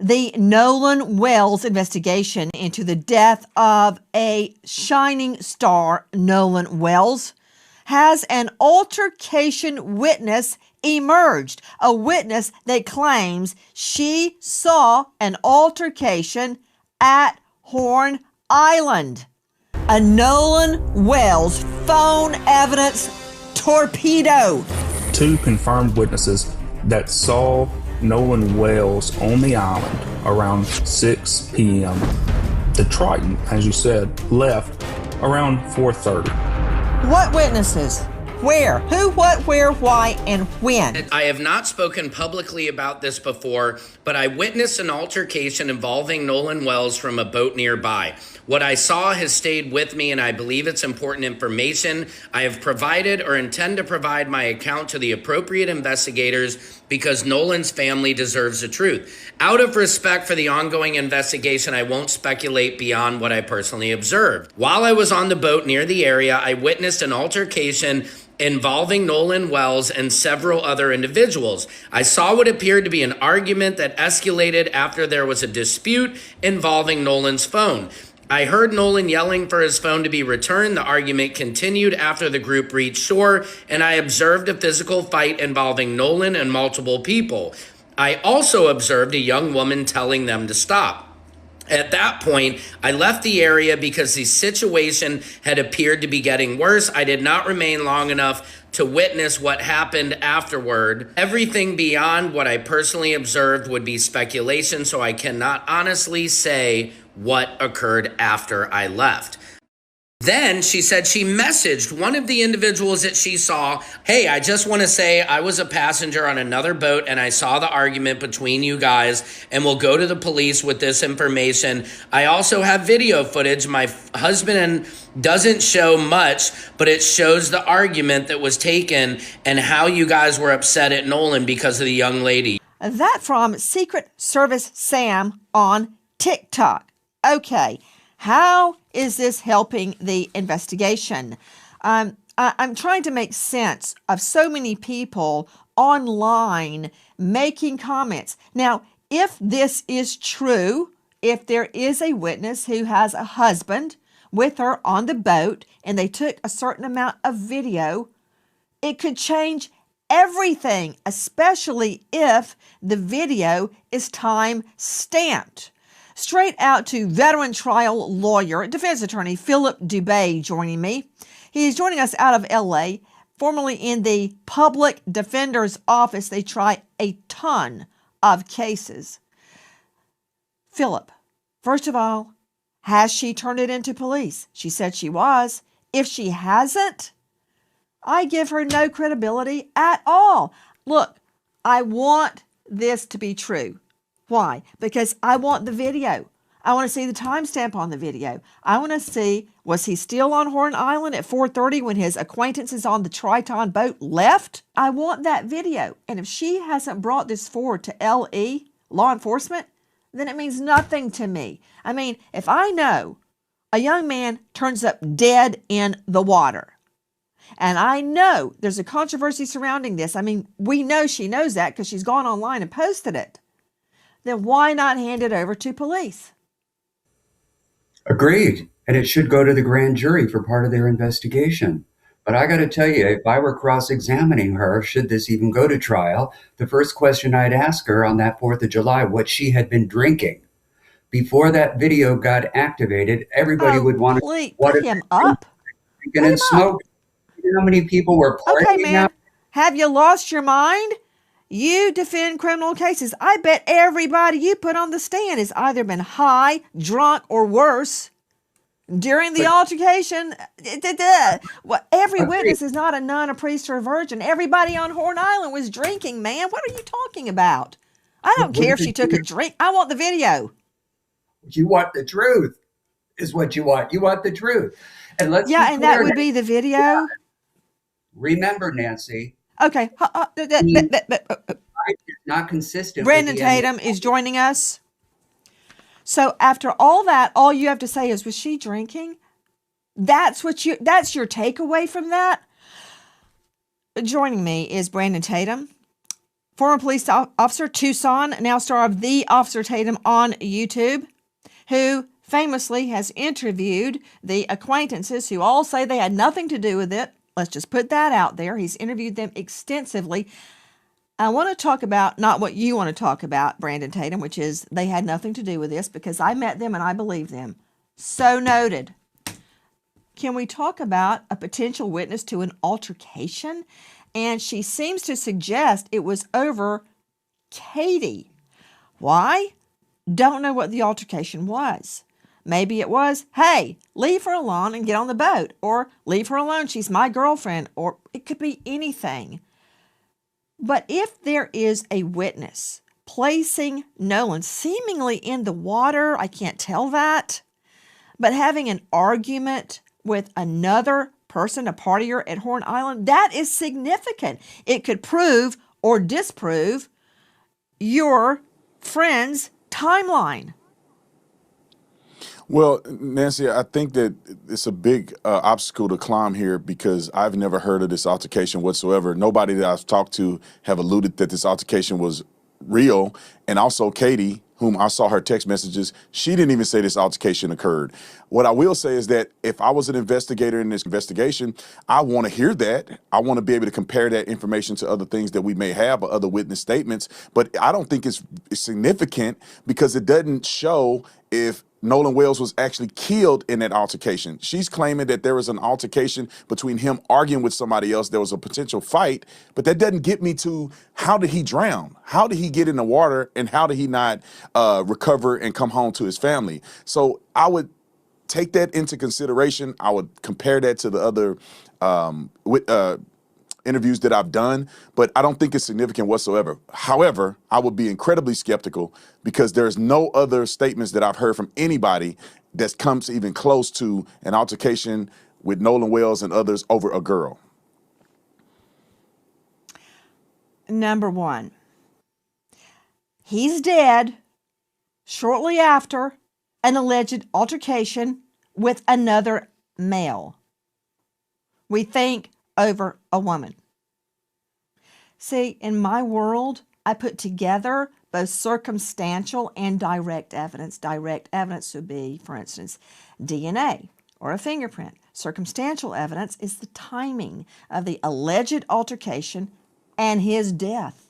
The Nolan Wells investigation into the death of a shining star, Nolan Wells, has an altercation witness emerged. A witness that claims she saw an altercation at Horn Island. A Nolan Wells phone evidence torpedo. Two confirmed witnesses that saw Nolan Wells on the island around 6 p.m. The Triton, as you said, left around 4:30. What witnesses? Where? Who, what, where, why, and when? I have not spoken publicly about this before, but I witnessed an altercation involving Nolan Wells from a boat nearby. What I saw has stayed with me, and I believe it's important information. I have provided or intend to provide my account to the appropriate investigators because Nolan's family deserves the truth. Out of respect for the ongoing investigation, I won't speculate beyond what I personally observed. While I was on the boat near the area, I witnessed an altercation involving Nolan Wells and several other individuals. I saw what appeared to be an argument that escalated after there was a dispute involving Nolan's phone. I heard Nolan yelling for his phone to be returned. The argument continued after the group reached shore, and I observed a physical fight involving Nolan and multiple people. I also observed a young woman telling them to stop. At that point, I left the area because the situation had appeared to be getting worse. I did not remain long enough to witness what happened afterward. Everything beyond what I personally observed would be speculation, so I cannot honestly say what occurred after I left. Then she said she messaged one of the individuals that she saw, "Hey, I just want to say I was a passenger on another boat and I saw the argument between you guys and will go to the police with this information. I also have video footage. My husband doesn't show much, but it shows the argument that was taken and how you guys were upset at Nolan because of the young lady." That from Secret Service Sam on TikTok. Okay, how is this helping the investigation? I'm trying to make sense of so many people online making comments. Now, if this is true, if there is a witness who has a husband with her on the boat and they took a certain amount of video, it could change everything, especially if the video is time stamped. Straight out to veteran trial lawyer, defense attorney Philip Dubay joining me. He's joining us out of LA, formerly in the public defender's office. They try a ton of cases. Philip, first of all, has she turned it into police? She said she was. If she hasn't, I give her no credibility at all. Look, I want this to be true. Why? Because I want the video. I want to see the timestamp on the video. I want to see, was he still on Horn Island at 4:30 when his acquaintances on the Triton boat left? I want that video. And if she hasn't brought this forward to LE, law enforcement, then it means nothing to me. I mean, if I know a young man turns up dead in the water, and I know there's a controversy surrounding this, I mean, we know she knows that because she's gone online and posted it, then why not hand it over to police? Agreed. And it should go to the grand jury for part of their investigation. But I got to tell you, if I were cross-examining her, should this even go to trial, the first question I'd ask her on that 4th of July, what she had been drinking. Before that video got activated, everybody would want to... Put him up. Drinking and smoking. You know how many people were partying? Okay, man. Now? Have you lost your mind? You defend criminal cases. I bet everybody you put on the stand has either been high, drunk, or worse during the altercation. Every witness is not a nun, a priest, or a virgin. Everybody on Horn Island was drinking, man. What are you talking about? I don't care if she took a drink. I want the video. You want the truth is what you want. You want the truth. And let's and that would be the video. Yeah. Remember, Nancy. Okay. It's not consistent. Brandon Tatum is joining us. So after all that, all you have to say is, was she drinking? That's your takeaway from that? Joining me is Brandon Tatum, former police officer, Tucson, now star of The Officer Tatum on YouTube, who famously has interviewed the acquaintances who all say they had nothing to do with it. Let's just put that out there. He's interviewed them extensively. I want to talk about not what you want to talk about, Brandon Tatum, which is they had nothing to do with this, because I met them and I believe them. So noted. Can we talk about a potential witness to an altercation? And she seems to suggest it was over Katie. Why? Don't know what the altercation was. Maybe it was, hey, leave her alone and get on the boat, or leave her alone, she's my girlfriend, or it could be anything. But if there is a witness placing Nolan seemingly in the water, I can't tell that, but having an argument with another person, a partier at Horn Island, that is significant. It could prove or disprove your friend's timeline. Well, Nancy, I think that it's a big obstacle to climb here because I've never heard of this altercation whatsoever. Nobody that I've talked to have alluded that this altercation was real. And also Katie, whom I saw her text messages, she didn't even say this altercation occurred. What I will say is that if I was an investigator in this investigation, I want to hear that. I want to be able to compare that information to other things that we may have or other witness statements. But I don't think it's significant because it doesn't show if Nolan Wells was actually killed in that altercation. She's claiming that there was an altercation between him arguing with somebody else. There was a potential fight, but that doesn't get me to how did he drown? How did he get in the water, and how did he not recover and come home to his family? So I would take that into consideration. I would compare that to the other interviews that I've done, but I don't think it's significant whatsoever. However, I would be incredibly skeptical because there's no other statements that I've heard from anybody that comes even close to an altercation with Nolan Wells and others over a girl. Number one, he's dead shortly after an alleged altercation with another male. We think over a woman. See, in my world, I put together both circumstantial and direct evidence. Direct evidence would be, for instance, DNA or a fingerprint. Circumstantial evidence is the timing of the alleged altercation and his death.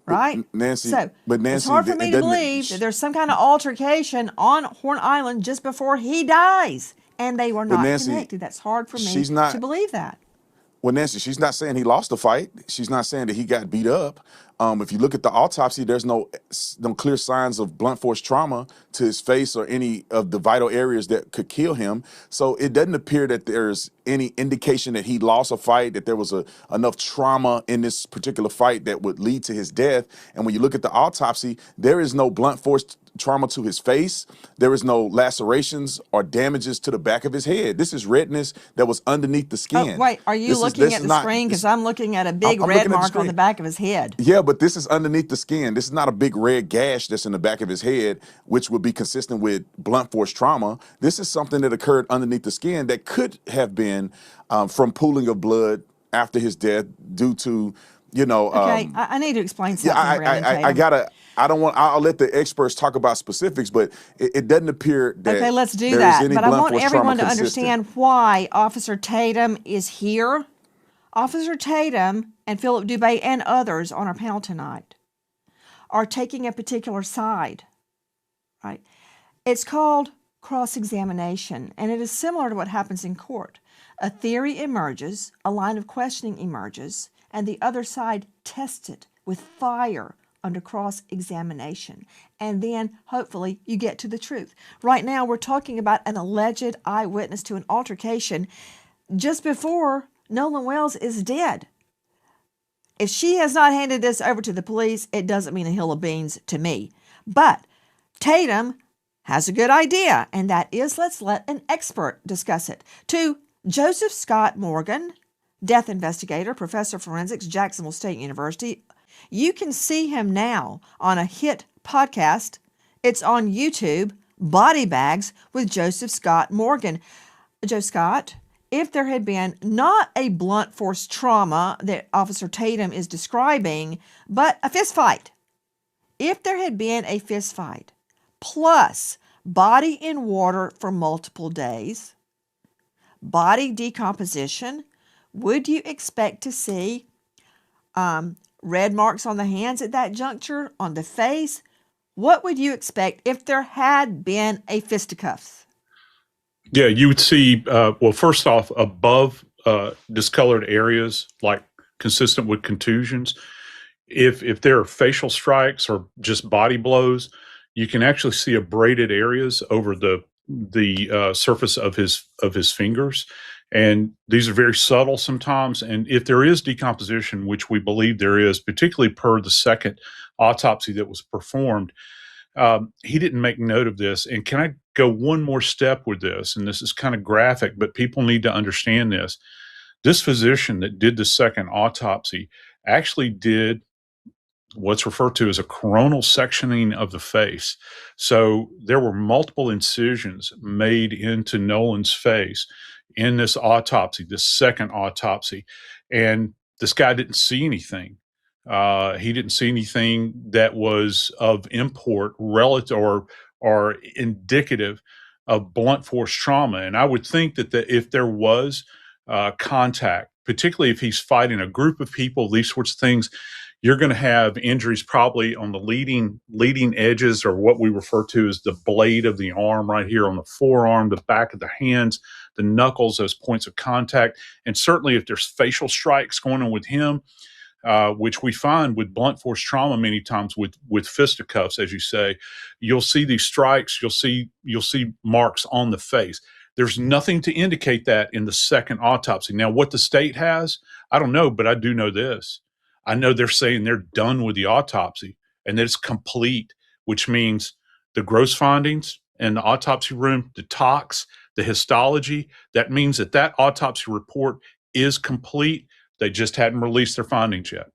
Right? Nancy, so but Nancy, it's hard for me to believe that there's some kind of altercation on Horn Island just before he dies, and they were not connected. That's hard for me to believe that. Well, Nancy, she's not saying he lost the fight. She's not saying that he got beat up. If you look at the autopsy, there's no clear signs of blunt force trauma to his face or any of the vital areas that could kill him. So it doesn't appear that there's any indication that he lost a fight, that there was enough trauma in this particular fight that would lead to his death. And when you look at the autopsy, there is no blunt force trauma to his face. There is no lacerations or damages to the back of his head. This is redness that was underneath the skin. Oh, wait, are you looking at the screen? Because I'm looking at a big red mark on the back of his head. Yeah, but this is underneath the skin. This is not a big red gash that's in the back of his head, which would be consistent with blunt force trauma. This is something that occurred underneath the skin that could have been from pooling of blood after his death due to, Okay, I need to explain something. I'll let the experts talk about specifics, but it doesn't appear that okay, let's do that. But I want everyone to understand why Officer Tatum is here. Officer Tatum and Philip Dubé and others on our panel tonight are taking a particular side, right? It's called cross-examination, and it is similar to what happens in court. A theory emerges, a line of questioning emerges, and the other side tests it with fire under cross-examination. And then, hopefully, you get to the truth. Right now, we're talking about an alleged eyewitness to an altercation just before Nolan Wells is dead. If she has not handed this over to the police, it doesn't mean a hill of beans to me. But Tatum has a good idea, and that is, let's let an expert discuss it. To Joseph Scott Morgan, death investigator, professor of forensics, Jacksonville State University. You can see him now on a hit podcast. It's on YouTube, Body Bags with Joseph Scott Morgan. Joe Scott if there had been not a blunt force trauma that Officer Tatum is describing, but a fist fight. If there had been a fist fight, plus body in water for multiple days, body decomposition, would you expect to see red marks on the hands at that juncture, on the face? What would you expect if there had been a fisticuffs? Yeah, you would see, well, first off, above discolored areas, like consistent with contusions. If there are facial strikes or just body blows, you can actually see abraded areas over the surface of his fingers, and these are very subtle sometimes. And if there is decomposition, which we believe there is, particularly per the second autopsy that was performed, he didn't make note of this. And can I go one more step with this? And this is kind of graphic, but people need to understand this. This physician that did the second autopsy actually did what's referred to as a coronal sectioning of the face. So there were multiple incisions made into Nolan's face in this autopsy, this second autopsy. And this guy didn't see anything. He didn't see anything that was of import relative or indicative of blunt force trauma. And I would think that if there was contact, particularly if he's fighting a group of people, these sorts of things, you're going to have injuries probably on the leading edges, or what we refer to as the blade of the arm, right here on the forearm, the back of the hands, the knuckles, those points of contact. And certainly if there's facial strikes going on with him, which we find with blunt force trauma many times with fisticuffs, as you say, you'll see these strikes, you'll see marks on the face. There's nothing to indicate that in the second autopsy. Now, what the state has, I don't know, but I do know this. I know they're saying they're done with the autopsy and that it's complete, which means the gross findings in the autopsy room, the tox, the histology, that means that autopsy report is complete. They just hadn't released their findings yet.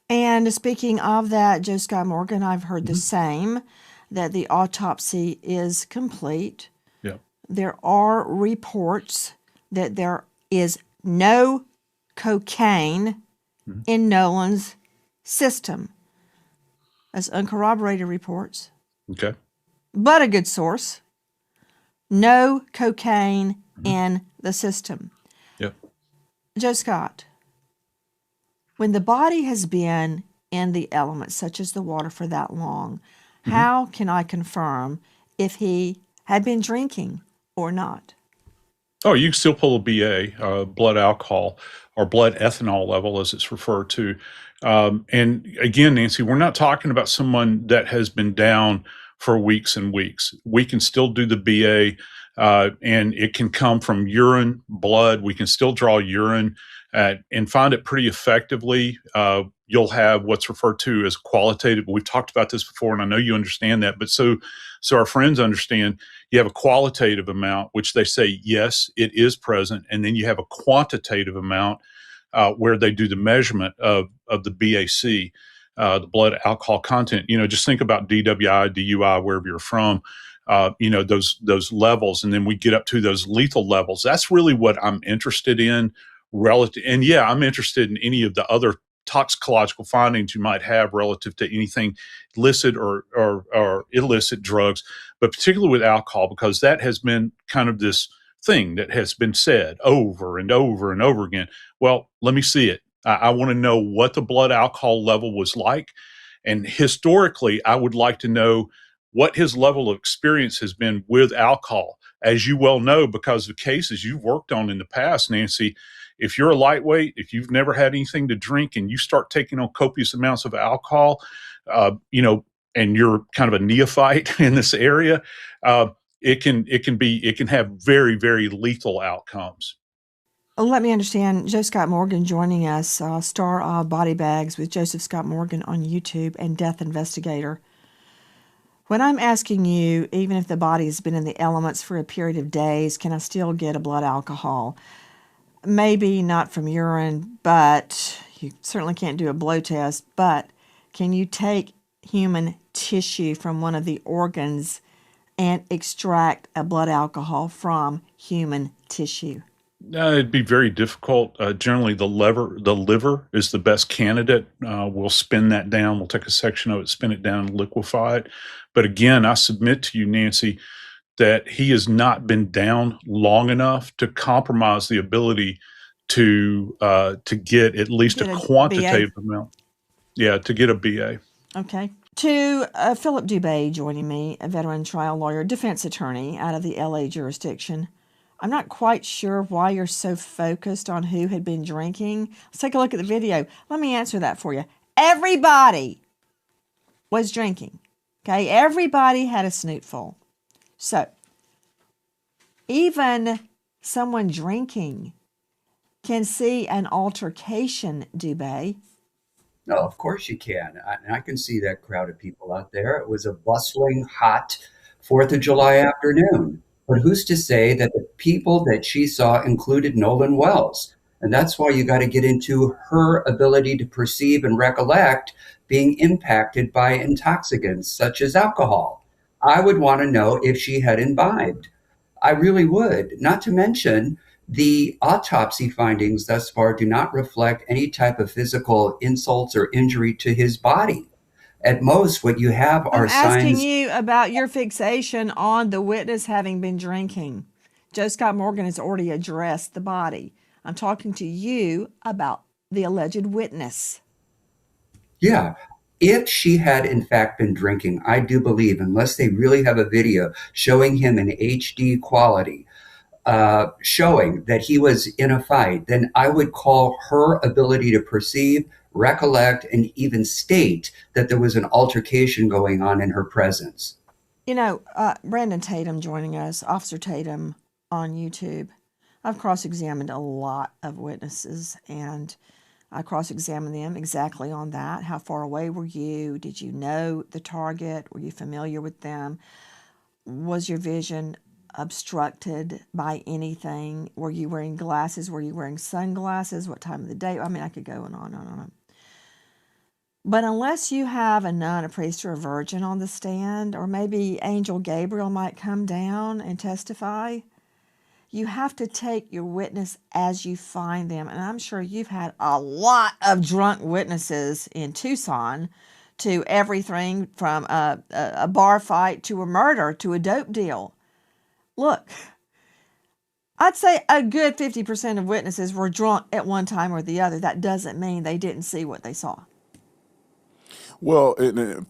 And speaking of that, Joe Scott Morgan, I've heard the same, that the autopsy is complete. Yeah. There are reports that there is no cocaine in Nolan's system. That's uncorroborated reports. Okay. But a good source. No cocaine in the system. Yep. Joe Scott, when the body has been in the elements, such as the water, for that long, how can I confirm if he had been drinking or not? Oh, you can still pull a BA, blood alcohol, or blood ethanol level, as it's referred to. And again, Nancy, we're not talking about someone that has been down for weeks and weeks. We can still do the BA, and it can come from urine, blood. We can still draw urine and find it pretty effectively. You'll have what's referred to as qualitative. We've talked about this before, and I know you understand that. But so our friends understand, you have a qualitative amount, which they say, yes, it is present. And then you have a quantitative amount where they do the measurement of the BAC, the blood alcohol content. Just think about DWI, DUI, wherever you're from, those levels. And then we get up to those lethal levels. That's really what I'm interested in relative. And yeah, I'm interested in any of the other toxicological findings you might have relative to anything illicit or illicit drugs, but particularly with alcohol, because that has been kind of this thing that has been said over and over and over again. Well, let me see it. I want to know what the blood alcohol level was like. And historically, I would like to know what his level of experience has been with alcohol. As you well know, because of cases you've worked on in the past, Nancy, if you're a lightweight, if you've never had anything to drink and you start taking on copious amounts of alcohol, and you're kind of a neophyte in this area, it can have very, very lethal outcomes. Let me understand. Joe Scott Morgan joining us, star of Body Bags with Joseph Scott Morgan on YouTube and Death Investigator. When I'm asking you, even if the body has been in the elements for a period of days, can I still get a blood alcohol? Maybe not from urine, but you certainly can't do a blow test. But can you take human tissue from one of the organs and extract a blood alcohol from human tissue? It'd be very difficult. Generally, the liver is the best candidate. We'll spin that down. We'll take a section of it, spin it down, and liquefy it. But again, I submit to you, Nancy, that he has not been down long enough to compromise the ability to get at least a Get a quantitative BA. amount. Yeah, to get a BA. Okay. To Philip Dubé joining me, a veteran trial lawyer, defense attorney out of the LA jurisdiction. I'm not quite sure why you're so focused on who had been drinking. Let's take a look at the video. Let me answer that for you. Everybody was drinking. Okay, everybody had a snootful. So, even someone drinking can see an altercation, Dubé. No, of course you can. I can see that crowd of people out there. It was a bustling, hot 4th of July afternoon. But who's to say that the people that she saw included Nolan Wells? And that's why you got to get into her ability to perceive and recollect being impacted by intoxicants such as alcohol. I would want to know if she had imbibed. I really would. Not to mention, the autopsy findings thus far do not reflect any type of physical insults or injury to his body. At most, what you have I'm are asking signs. you about your fixation on the witness having been drinking. Joe Scott Morgan has already addressed the body. I'm talking to you about the alleged witness. Yeah. If she had in fact been drinking, I do believe, unless they really have a video showing him in HD quality, showing that he was in a fight, then I would call her ability to perceive, recollect, and even state that there was an altercation going on in her presence. You know, Brandon Tatum joining us, Officer Tatum on YouTube. I've cross-examined a lot of witnesses, and I cross-examined them exactly on that. How far away were you? Did you know the target? Were you familiar with them? Was your vision obstructed by anything? Were you wearing glasses? Were you wearing sunglasses? What time of the day? I mean, I could go on and on and on. But unless you have a nun, a priest, or a virgin on the stand, or maybe Angel Gabriel might come down and testify, you have to take your witness as you find them. And I'm sure you've had a lot of drunk witnesses in Tucson, to everything from a bar fight to a murder to a dope deal. Look, I'd say a good 50% of witnesses were drunk at one time or the other. That doesn't mean they didn't see what they saw. Well,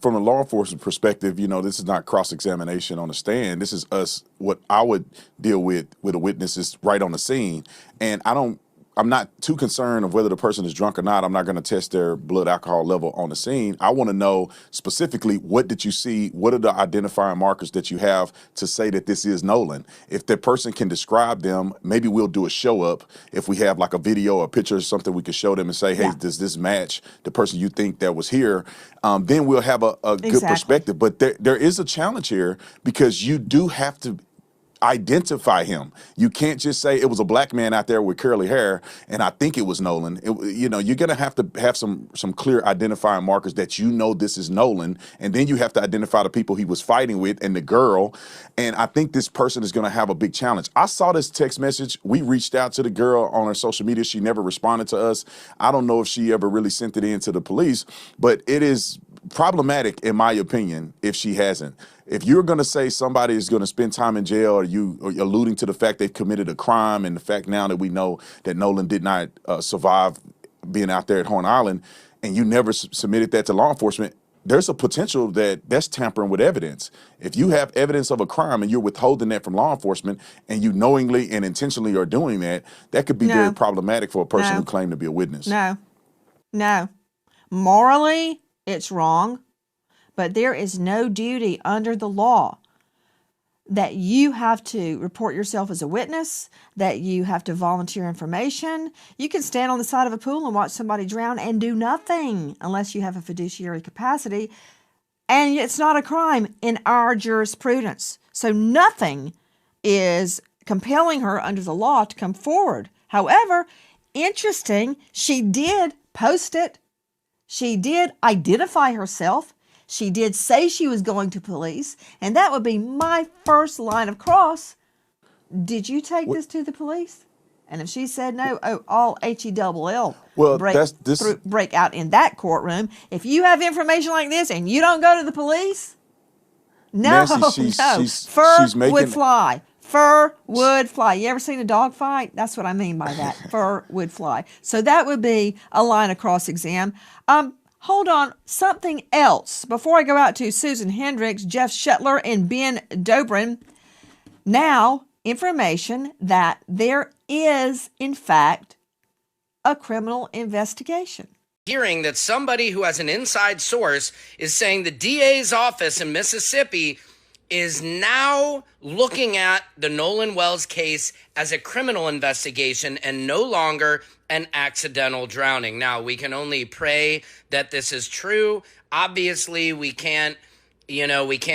from a law enforcement perspective, this is not cross-examination on the stand. This is us. What I would deal with a witness is right on the scene, and I'm not too concerned of whether the person is drunk or not. I'm not going to test their blood alcohol level on the scene. I want to know specifically, what did you see? What are the identifying markers that you have to say that this is Nolan? If the person can describe them, maybe we'll do a show up. If we have like a video or a picture or something, we can show them and say, hey, does this match the person you think that was here? Then we'll have a good perspective. But there is a challenge here, because you do have to identify him. You can't just say it was a black man out there with curly hair and I think it was Nolan. You're going to have some clear identifying markers that this is Nolan, and then you have to identify the people he was fighting with and the girl. And I think this person is going to have a big challenge. I saw this text message. We reached out to the girl on her social media. She never responded to us. I don't know if she ever really sent it in to the police, but it is problematic, in my opinion, if she hasn't. If you're going to say somebody is going to spend time in jail, or you are alluding to the fact they've committed a crime, and the fact now that we know that Nolan did not survive being out there at Horn Island, and you never submitted that to law enforcement, there's a potential that's tampering with evidence. If you have evidence of a crime and you're withholding that from law enforcement, and you knowingly and intentionally are doing that, that could be very problematic for a person who claimed to be a witness. No. Morally, it's wrong. But there is no duty under the law that you have to report yourself as a witness, that you have to volunteer information. You can stand on the side of a pool and watch somebody drown and do nothing unless you have a fiduciary capacity. And it's not a crime in our jurisprudence. So nothing is compelling her under the law to come forward. However, interesting, she did post it. She did identify herself. She did say she was going to police, and that would be my first line of cross. Did you take this to the police? And if she said no, all HELL Well, break out in that courtroom. If you have information like this and you don't go to the police, no, Nancy, no, she's making would fly. Fur would fly. You ever seen a dog fight? That's what I mean by that. Fur would fly. So that would be a line of cross-exam. Hold on, something else. Before I go out to Susan Hendricks, Jeff Shetler, and Ben Dobrin, now information that there is, in fact, a criminal investigation. Hearing that somebody who has an inside source is saying the DA's office in Mississippi is now looking at the Nolan Wells case as a criminal investigation and no longer an accidental drowning. Now, we can only pray that this is true. Obviously, we can't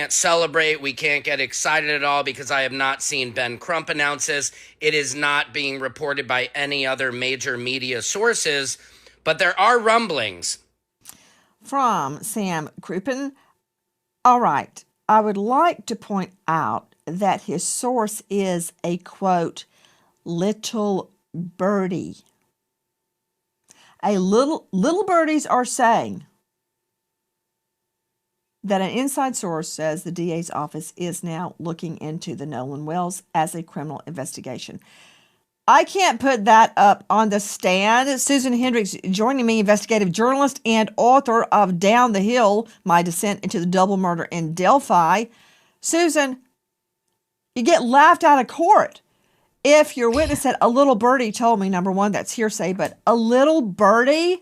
celebrate. We can't get excited at all because I have not seen Ben Crump announce this. It is not being reported by any other major media sources, but there are rumblings. From Sam Crouppen. All right. I would like to point out that his source is a, quote, little birdie. Little birdies are saying that an inside source says the DA's office is now looking into the Nolan Wells as a criminal investigation. I can't put that up on the stand. Susan Hendricks joining me, investigative journalist and author of Down the Hill, My Descent into the Double Murder in Delphi. Susan, you get laughed out of court if your witness said, a little birdie told me, number one, that's hearsay, but a little birdie?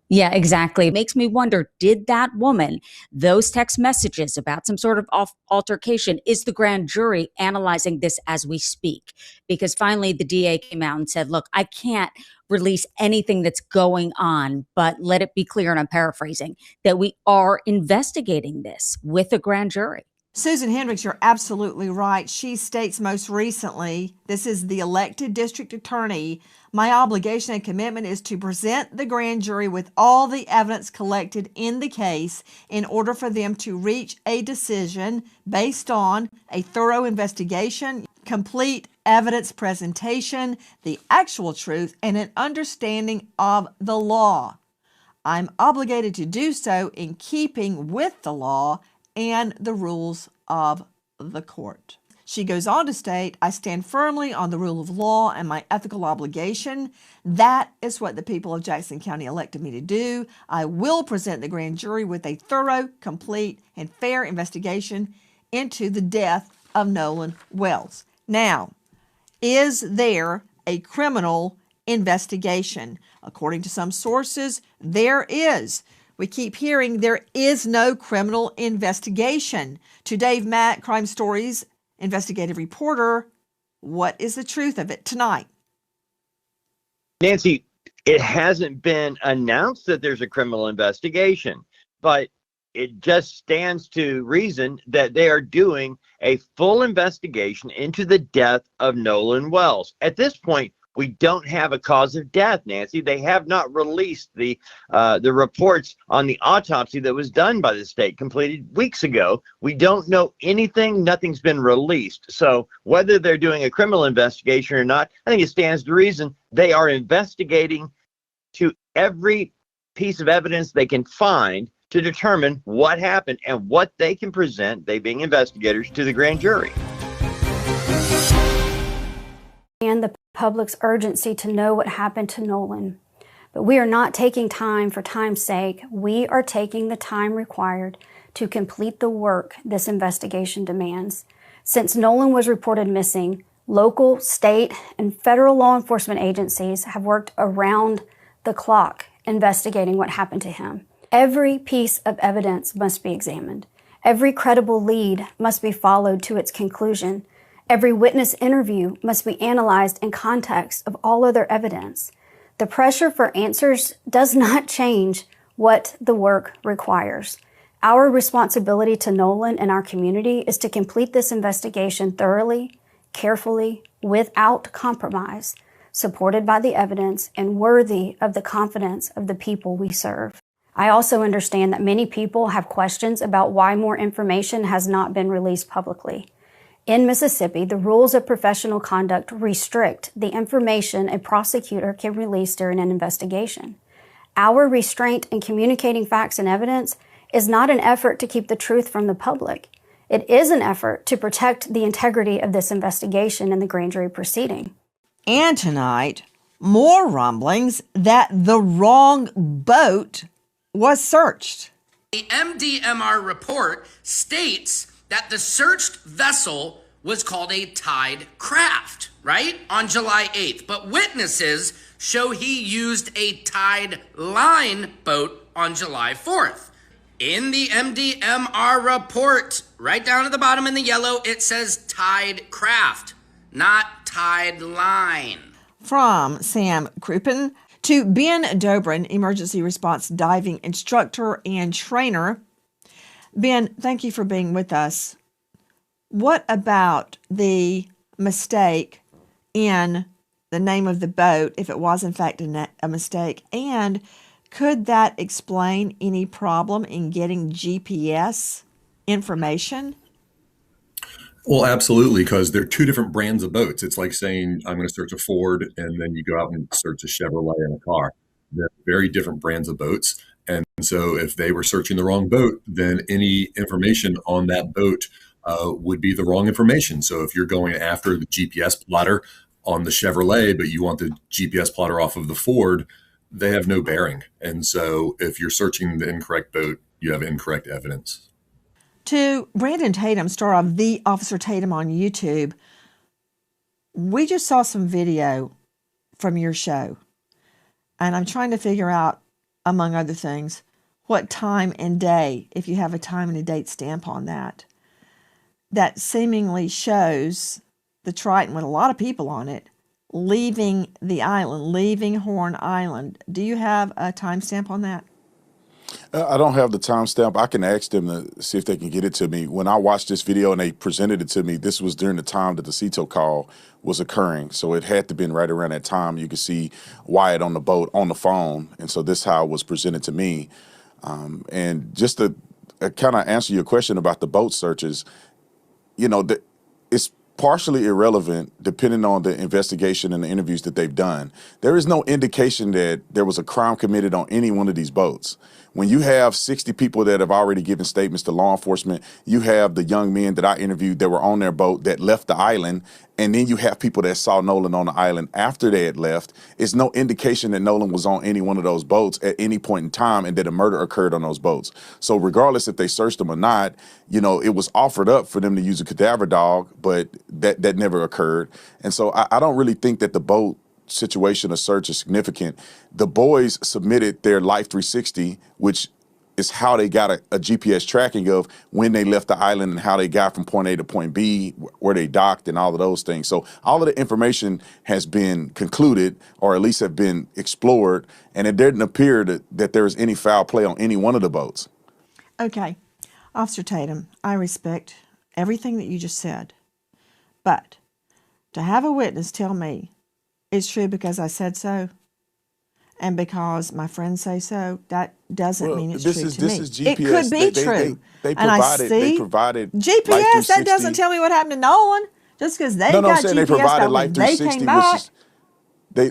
Yeah, exactly. It makes me wonder, did that woman, those text messages about some sort of altercation, is the grand jury analyzing this as we speak? Because finally the DA came out and said, look, I can't release anything that's going on, but let it be clear, and I'm paraphrasing, that we are investigating this with a grand jury. Susan Hendricks, you're absolutely right. She states most recently, this is the elected district attorney, my obligation and commitment is to present the grand jury with all the evidence collected in the case in order for them to reach a decision based on a thorough investigation, complete evidence presentation, the actual truth, and an understanding of the law. I'm obligated to do so in keeping with the law and the rules of the court. She goes on to state, I stand firmly on the rule of law and my ethical obligation. That is what the people of Jackson County elected me to do. I will present the grand jury with a thorough, complete, and fair investigation into the death of Nolan Wells. Now, is there a criminal investigation? According to some sources, there is. We keep hearing there is no criminal investigation. To Dave Mack, Crime Stories investigative reporter, what is the truth of it tonight? Nancy, it hasn't been announced that there's a criminal investigation, but it just stands to reason that they are doing a full investigation into the death of Nolan Wells. At this point, we don't have a cause of death, Nancy. They have not released the reports on the autopsy that was done by the state, completed weeks ago. We don't know anything. Nothing's been released. So whether they're doing a criminal investigation or not, I think it stands to reason they are investigating to every piece of evidence they can find to determine what happened and what they can present, they being investigators, to the grand jury. And the public's urgency to know what happened to Nolan. But we are not taking time for time's sake. We are taking the time required to complete the work this investigation demands. Since Nolan was reported missing, local, state, and federal law enforcement agencies have worked around the clock investigating what happened to him. Every piece of evidence must be examined. Every credible lead must be followed to its conclusion. Every witness interview must be analyzed in context of all other evidence. The pressure for answers does not change what the work requires. Our responsibility to Nolan and our community is to complete this investigation thoroughly, carefully, without compromise, supported by the evidence and worthy of the confidence of the people we serve. I also understand that many people have questions about why more information has not been released publicly. In Mississippi, the rules of professional conduct restrict the information a prosecutor can release during an investigation. Our restraint in communicating facts and evidence is not an effort to keep the truth from the public. It is an effort to protect the integrity of this investigation in the grand jury proceeding. And tonight, more rumblings that the wrong boat was searched. The MDMR report states that the searched vessel was called a Tide craft, right? On July 8th. But witnesses show he used a Tide line boat on July 4th. In the MDMR report, right down at the bottom in the yellow, it says Tide craft, not Tide line. From Sam Crouppen to Ben Dobrin, emergency response diving instructor and trainer. Ben, thank you for being with us. What about the mistake in the name of the boat, if it was in fact a mistake? And could that explain any problem in getting GPS information? Well, absolutely, because they're two different brands of boats. It's like saying, I'm going to search a Ford, and then you go out and search a Chevrolet in a car. They're very different brands of boats. And so if they were searching the wrong boat, then any information on that boat would be the wrong information. So if you're going after the GPS plotter on the Chevrolet, but you want the GPS plotter off of the Ford, they have no bearing. And so if you're searching the incorrect boat, you have incorrect evidence. To Brandon Tatum, star of The Officer Tatum on YouTube, we just saw some video from your show. And I'm trying to figure out, among other things, what time and day, if you have a time and a date stamp on that, that seemingly shows the Triton with a lot of people on it leaving the island, leaving Horn Island. Do you have a timestamp on that? I don't have the timestamp. I can ask them to see if they can get it to me. When I watched this video and they presented it to me, this was during the time that the CETO call was occurring. So it had to have been right around that time. You could see Wyatt on the boat on the phone. And so this is how it was presented to me. And just to kind of answer your question about the boat searches, you know, it's partially irrelevant depending on the investigation and the interviews that they've done. There is no indication that there was a crime committed on any one of these boats. When you have 60 people that have already given statements to law enforcement, you have the young men that I interviewed that were on their boat that left the island, and then you have people that saw Nolan on the island after they had left. It's no indication that Nolan was on any one of those boats at any point in time and that a murder occurred on those boats. So regardless if they searched them or not, you know, it was offered up for them to use a cadaver dog, but that never occurred. And so I don't really think that the boat situation or search is significant. The boys submitted their Life 360, which is how they got a GPS tracking of when they left the island and how they got from point A to point B, where they docked and all of those things. So all of the information has been concluded, or at least have been explored, and it didn't appear that there was any foul play on any one of the boats. Okay. Officer Tatum, I respect everything that you just said, but to have a witness tell me it's true because I said so, and because my friends say so, that doesn't mean it's true to me. This is GPS. It could be true. They provided GPS. That doesn't tell me what happened to Nolan. Just because they got I'm saying GPS, they provided Life they 360, came back. which is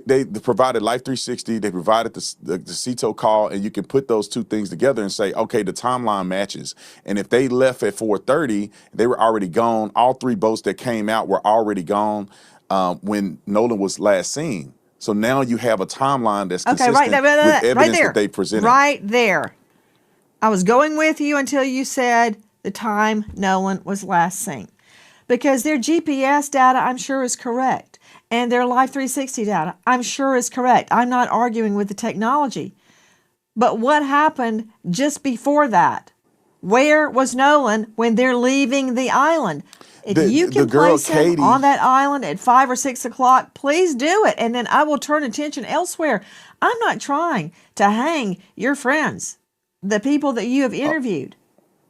they provided Life 360. They provided the CETO call, and you can put those two things together and say, okay, the timeline matches. And if they left at 4:30, they were already gone. All three boats that came out were already gone when Nolan was last seen. So now you have a timeline that's consistent with evidence that they presented. Right there. I was going with you until you said the time Nolan was last seen. Because their GPS data, I'm sure, is correct. And their Life 360 data, I'm sure, is correct. I'm not arguing with the technology. But what happened just before that? Where was Nolan when they're leaving the island? If you can place him on that island at 5 or 6 o'clock, please do it. And then I will turn attention elsewhere. I'm not trying to hang your friends, the people that you have interviewed.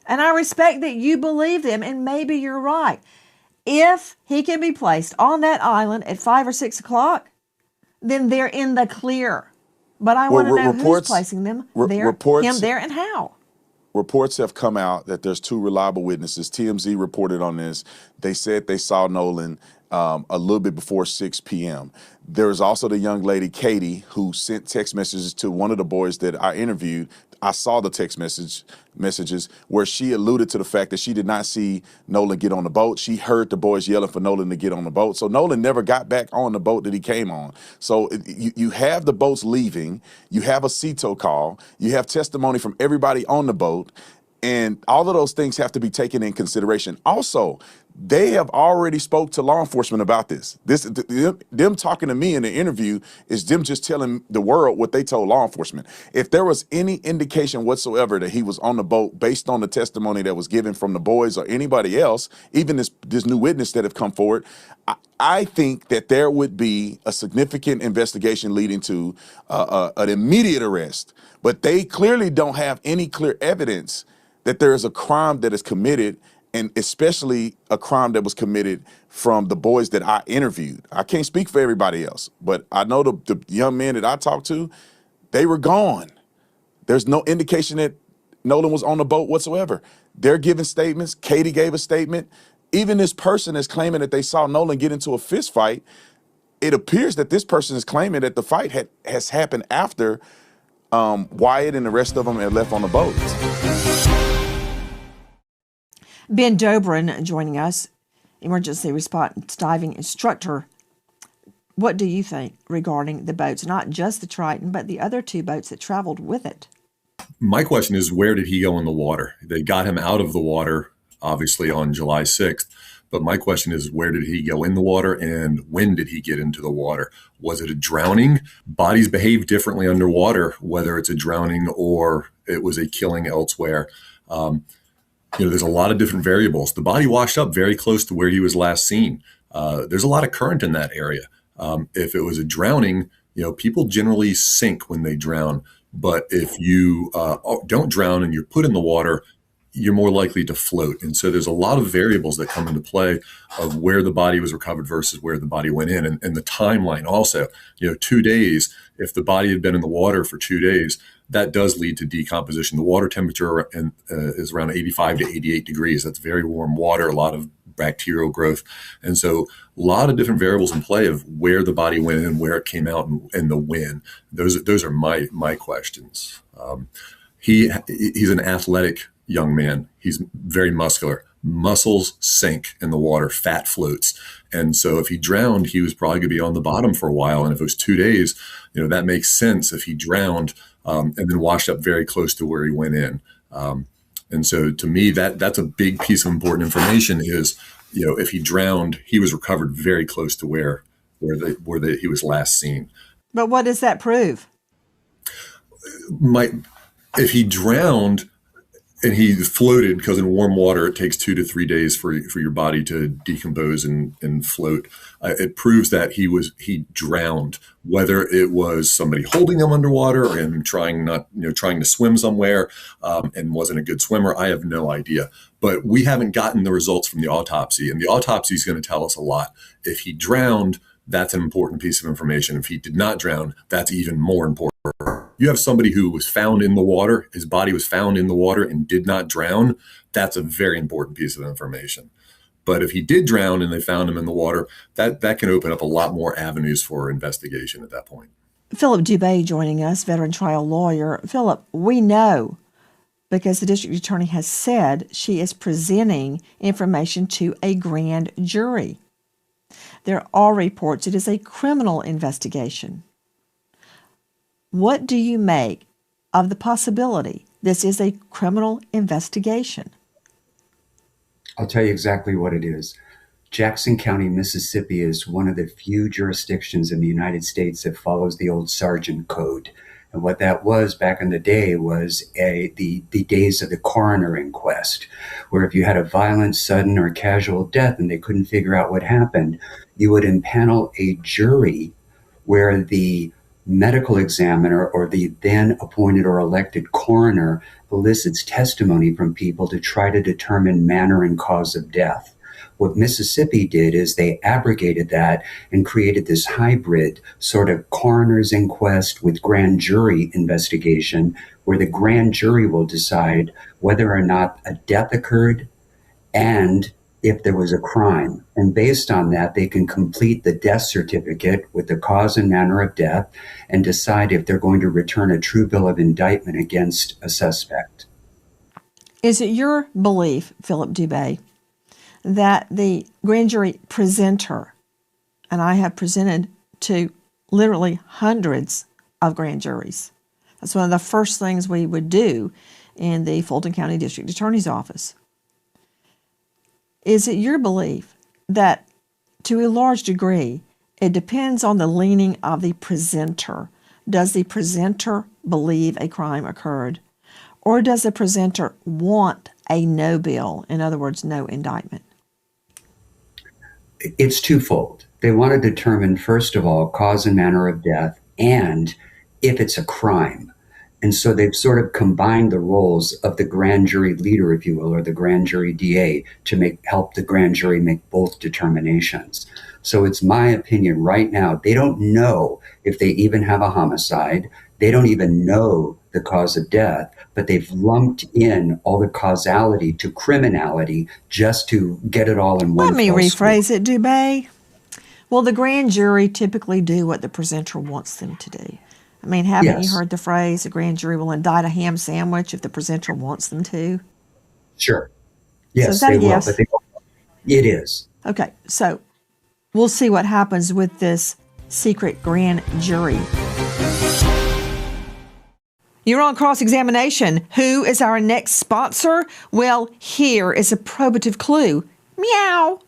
And I respect that you believe them, and maybe you're right. If he can be placed on that island at 5 or 6 o'clock, then they're in the clear. But I want to know who's placing them there, him there, and how. reports have come out that there's two reliable witnesses. TMZ reported on this. They said they saw Nolan a little bit before 6 p.m. There was also the young lady, Katie, who sent text messages to one of the boys that I interviewed. I saw the text messages where she alluded to the fact that she did not see Nolan get on the boat. She heard the boys yelling for Nolan to get on the boat. So Nolan never got back on the boat that he came on. So you have the boats leaving. You have a CETO call. You have testimony from everybody on the boat. And all of those things have to be taken in consideration. Also, they have already spoke to law enforcement about this. Them talking to me in the interview is them just telling the world what they told law enforcement. If there was any indication whatsoever that he was on the boat based on the testimony that was given from the boys or anybody else, even this new witness that have come forward, I think that there would be a significant investigation leading to an immediate arrest. But they clearly don't have any clear evidence that there is a crime that is committed, and especially a crime that was committed from the boys that I interviewed. I can't speak for everybody else, but I know the young men that I talked to, they were gone. There's no indication that Nolan was on the boat whatsoever. They're giving statements. Katie gave a statement. Even this person is claiming that they saw Nolan get into a fist fight. It appears that this person is claiming that the fight has happened after Wyatt and the rest of them had left on the boat. Ben Dobrin joining us, emergency response diving instructor. What do you think regarding the boats, not just the Triton, but the other two boats that traveled with it? My question is, where did he go in the water? They got him out of the water, obviously, on July 6th. But my question is, where did he go in the water, and when did he get into the water? Was it a drowning? Bodies behave differently underwater, whether it's a drowning or it was a killing elsewhere. There's a lot of different variables. The body washed up very close to where he was last seen. There's a lot of current in that area. If it was a drowning, people generally sink when they drown. But if you don't drown and you're put in the water, you're more likely to float. And so there's a lot of variables that come into play of where the body was recovered versus where the body went in, and the timeline also. 2 days, if the body had been in the water for 2 days, that does lead to decomposition. The water temperature is around 85 to 88 degrees. That's very warm water, a lot of bacterial growth. And so a lot of different variables in play of where the body went in, where it came out, and the when. Those are my questions. He's an athletic young man. He's very muscular. Muscles sink in the water, fat floats. And so if he drowned, he was probably going to be on the bottom for a while. And if it was 2 days, that makes sense if he drowned and then washed up very close to where he went in. And so to me, that's a big piece of important information is, if he drowned, he was recovered very close to where he was last seen. But what does that prove? If he drowned and he floated, because in warm water it takes 2 to 3 days for your body to decompose and float, it proves that he drowned. Whether it was somebody holding him underwater or him trying to swim somewhere and wasn't a good swimmer, I have no idea. But we haven't gotten the results from the autopsy, and the autopsy is going to tell us a lot. If he drowned, that's an important piece of information. If he did not drown, that's even more important. You have somebody who was found in the water, his body was found in the water and did not drown. That's a very important piece of information. But if he did drown and they found him in the water, that can open up a lot more avenues for investigation at that point. Philip Dubé joining us, veteran trial lawyer. Philip, we know, because the district attorney has said she is presenting information to a grand jury. There are reports it is a criminal investigation. What do you make of the possibility this is a criminal investigation? I'll tell you exactly what it is. Jackson County, Mississippi is one of the few jurisdictions in the United States that follows the old Sergeant Code. And what that was back in the day was the days of the coroner inquest, where if you had a violent, sudden, or casual death and they couldn't figure out what happened, you would impanel a jury where the medical examiner or the then appointed or elected coroner elicits testimony from people to try to determine manner and cause of death. What Mississippi did is they abrogated that and created this hybrid sort of coroner's inquest with grand jury investigation, where the grand jury will decide whether or not a death occurred and if there was a crime. And based on that, they can complete the death certificate with the cause and manner of death and decide if they're going to return a true bill of indictment against a suspect. Is it your belief, Philip Dubé, that the grand jury presenter, and I have presented to literally hundreds of grand juries, that's one of the first things we would do in the Fulton County District Attorney's Office. Is it your belief that, to a large degree, it depends on the leaning of the presenter? Does the presenter believe a crime occurred? Or does the presenter want a no bill, in other words, no indictment? It's twofold. They want to determine, first of all, cause and manner of death and if it's a crime. And so they've sort of combined the roles of the grand jury leader, if you will, or the grand jury DA to help the grand jury make both determinations. So it's my opinion right now, they don't know if they even have a homicide. They don't even know the cause of death, but they've lumped in all the causality to criminality just to get it all in one. Let me rephrase it, Dubé. Will the grand jury typically do what the presenter wants them to do? I mean, haven't you heard the phrase, the grand jury will indict a ham sandwich if the presenter wants them to? Sure. Yes, so they will. yes? But it is. Okay, so we'll see what happens with this secret grand jury. You're on cross-examination. Who is our next sponsor? Well, here is a probative clue. Meow.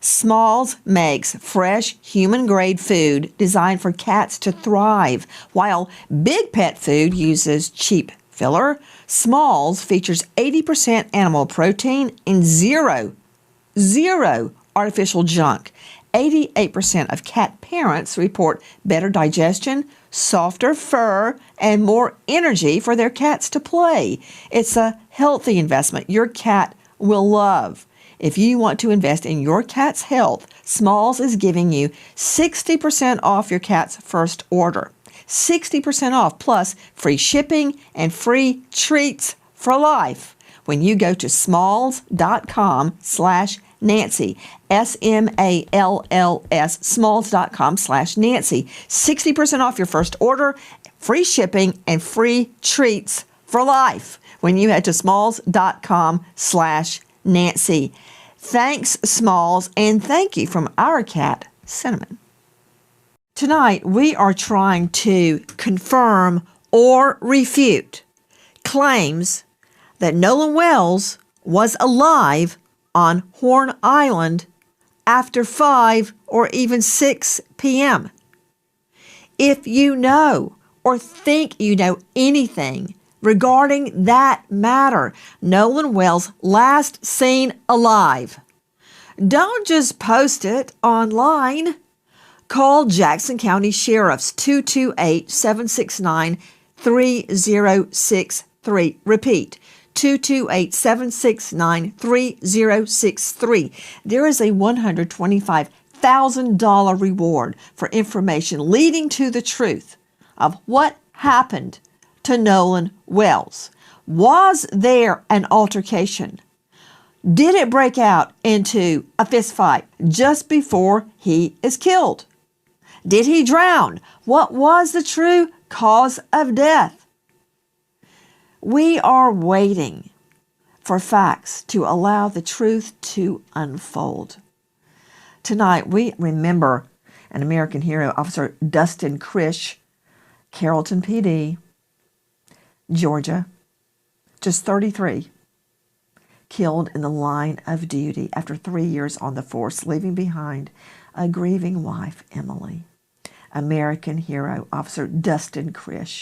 Smalls makes fresh human-grade food designed for cats to thrive, while Big Pet Food uses cheap filler. Smalls features 80% animal protein and zero artificial junk. 88% of cat parents report better digestion, softer fur, and more energy for their cats to play. It's a healthy investment your cat will love. If you want to invest in your cat's health, Smalls is giving you 60% off your cat's first order. 60% off plus free shipping and free treats for life when you go to smalls.com/Nancy, SMALLS, smalls.com/Nancy. 60% off your first order, free shipping, and free treats for life when you head to smalls.com/Nancy. Thanks, Smalls, and thank you from our cat, Cinnamon. Tonight, we are trying to confirm or refute claims that Nolan Wells was alive on Horn Island after 5 or even 6 p.m. If you know or think you know anything regarding that matter, Nolan Wells last seen alive, don't just post it online. Call Jackson County Sheriff's 228-769-3063. Repeat, 228-769-3063. There is a $125,000 reward for information leading to the truth of what happened to Nolan Wells. Was there an altercation? Did it break out into a fist fight just before he is killed? Did he drown? What was the true cause of death? We are waiting for facts to allow the truth to unfold. Tonight, we remember an American hero, Officer Dustin Krish, Carrollton PD, Georgia, just 33, killed in the line of duty after 3 years on the force, leaving behind a grieving wife, Emily. American hero, Officer Dustin Krish.